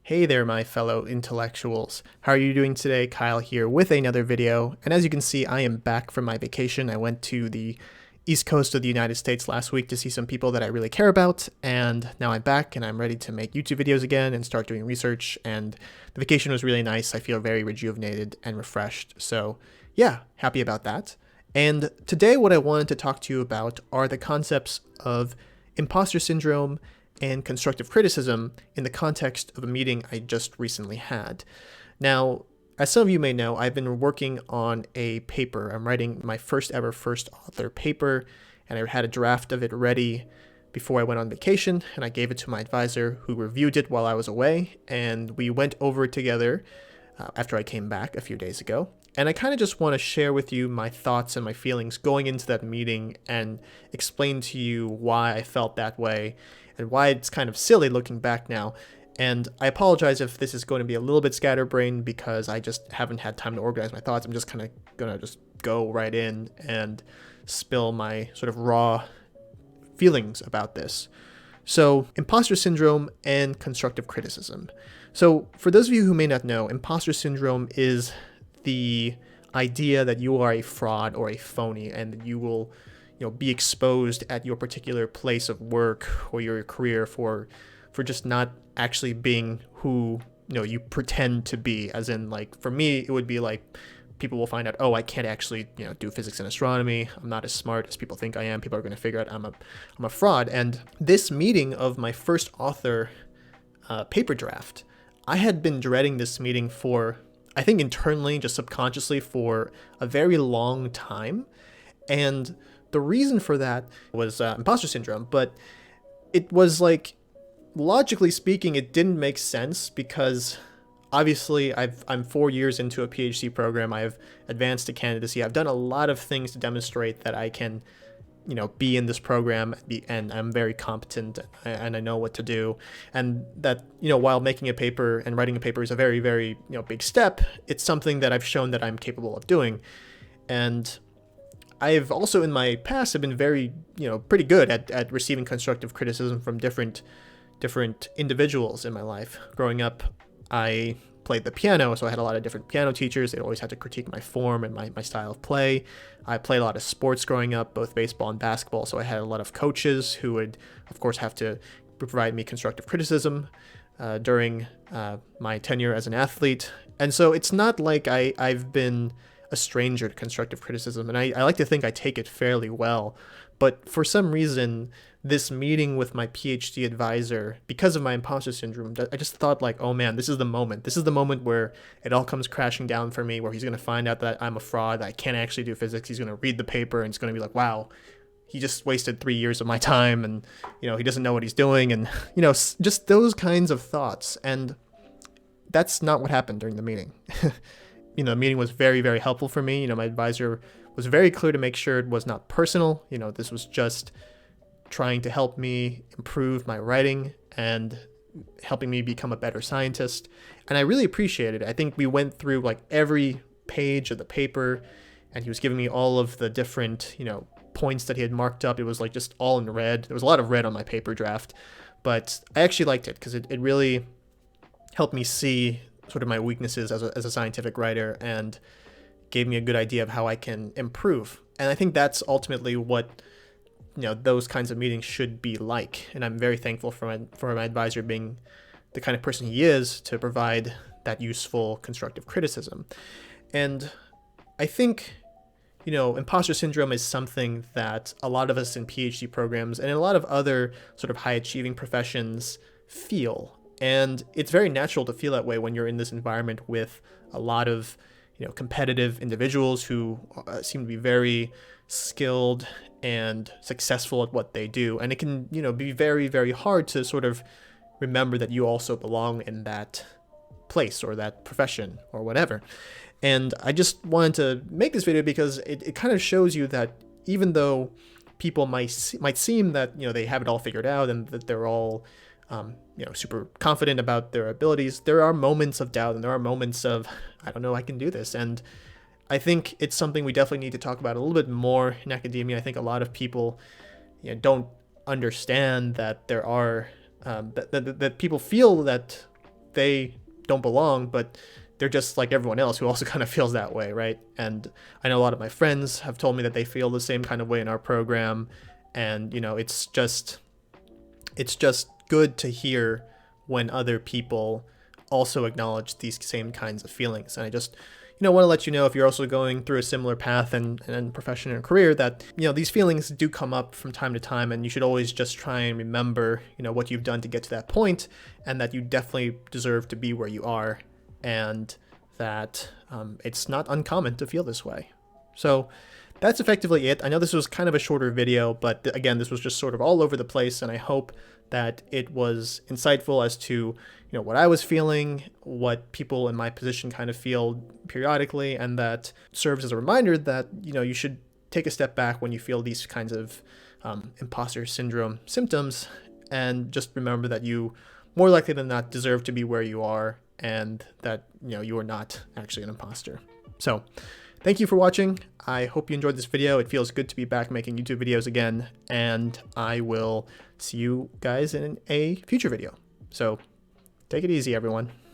Hey there, my fellow intellectuals. How are you doing today? Kyle here with another video. And as you can see, I am back from my vacation. I went to the East Coast of the United States last week to see some people that I really care about. And now I'm back and I'm ready to make YouTube videos again and start doing research. And the vacation was really nice. I feel very rejuvenated and refreshed. So yeah, happy about that. And today what I wanted to talk to you about are the concepts of imposter syndrome and constructive criticism in the context of a meeting I just recently had. Now, as some of you may know, I've been working on a paper. I'm writing my first ever first author paper, and I had a draft of it ready before I went on vacation, and I gave it to my advisor who reviewed it while I was away, and we went over it together after I came back a few days ago. And I kind of just want to share with you my thoughts and my feelings going into that meeting and explain to you why I felt that way and why it's kind of silly looking back now. And I apologize if this is going to be a little bit scatterbrained because I just haven't had time to organize my thoughts. I'm just kind of going to just go right in and spill my sort of raw feelings about this. So, imposter syndrome and constructive criticism. So, for those of you who may not know, imposter syndrome is the idea that you are a fraud or a phony and that you will be exposed at your particular place of work or your career for just not actually being who you pretend to be. As in, like, for me, it would be like people will find out, oh, I can't actually do physics and astronomy. I'm not as smart as people think I am. People are going to figure out I'm a fraud. And this meeting of my first author paper draft, I had been dreading this meeting for, I think internally, just subconsciously, for a very long time. And the reason for that was imposter syndrome, but it was like, logically speaking, it didn't make sense because obviously I'm 4 years into a PhD program. I've advanced to candidacy. I've done a lot of things to demonstrate that I can, be in this program, and I'm very competent and I know what to do. And that, while making a paper and writing a paper is a very, very, big step, it's something that I've shown that I'm capable of doing. And I've also in my past have been very, pretty good at receiving constructive criticism from different individuals in my life. Growing up, I played the piano, so I had a lot of different piano teachers. They always had to critique my form and my style of play. I played a lot of sports growing up, both baseball and basketball, so I had a lot of coaches who would, of course, have to provide me constructive criticism during my tenure as an athlete. And so it's not like I've been a stranger to constructive criticism, and I like to think I take it fairly well. But for some reason, this meeting with my PhD advisor, because of my imposter syndrome, I just thought like, oh man, this is the moment. This is the moment where it all comes crashing down for me, where he's going to find out that I'm a fraud, that I can't actually do physics. He's going to read the paper and it's going to be like, wow, he just wasted 3 years of my time and, he doesn't know what he's doing. And, just those kinds of thoughts. And that's not what happened during the meeting. The meeting was very, very helpful for me. My advisor was very clear to make sure it was not personal. This was just trying to help me improve my writing and helping me become a better scientist. And I really appreciated it. I think we went through like every page of the paper and he was giving me all of the different, points that he had marked up. It was like just all in red. There was a lot of red on my paper draft, but I actually liked it because it really helped me see sort of my weaknesses as a scientific writer and gave me a good idea of how I can improve. And I think that's ultimately what those kinds of meetings should be like. And I'm very thankful for my advisor being the kind of person he is to provide that useful constructive criticism. And I think, imposter syndrome is something that a lot of us in PhD programs and in a lot of other sort of high achieving professions feel. And it's very natural to feel that way when you're in this environment with a lot of, competitive individuals who seem to be very skilled and successful at what they do. And it can, be very, very hard to sort of remember that you also belong in that place or that profession or whatever. And I just wanted to make this video because it kind of shows you that even though people might seem that, they have it all figured out and that they're all super confident about their abilities, there are moments of doubt and there are moments of, I don't know, I can do this. And I think it's something we definitely need to talk about a little bit more in academia. I think a lot of people don't understand that there are that people feel that they don't belong, but they're just like everyone else who also kind of feels that way, right? And I know a lot of my friends have told me that they feel the same kind of way in our program. And, you know, it's just good to hear when other people also acknowledge these same kinds of feelings. And I just, you know, want to let you know, if you're also going through a similar path and profession and career, that, you know, these feelings do come up from time to time, and you should always just try and remember, you know, what you've done to get to that point, and that you definitely deserve to be where you are, and that it's not uncommon to feel this way. So that's effectively it. I know this was kind of a shorter video, but again, this was just sort of all over the place, and I hope that it was insightful as to, you know, what I was feeling, what people in my position kind of feel periodically, and that serves as a reminder that, you know, you should take a step back when you feel these kinds of imposter syndrome symptoms, and just remember that you more likely than not deserve to be where you are, and that, you know, you are not actually an imposter. So thank you for watching. I hope you enjoyed this video. It feels good to be back making YouTube videos again, and I will see you guys in a future video. So take it easy, everyone.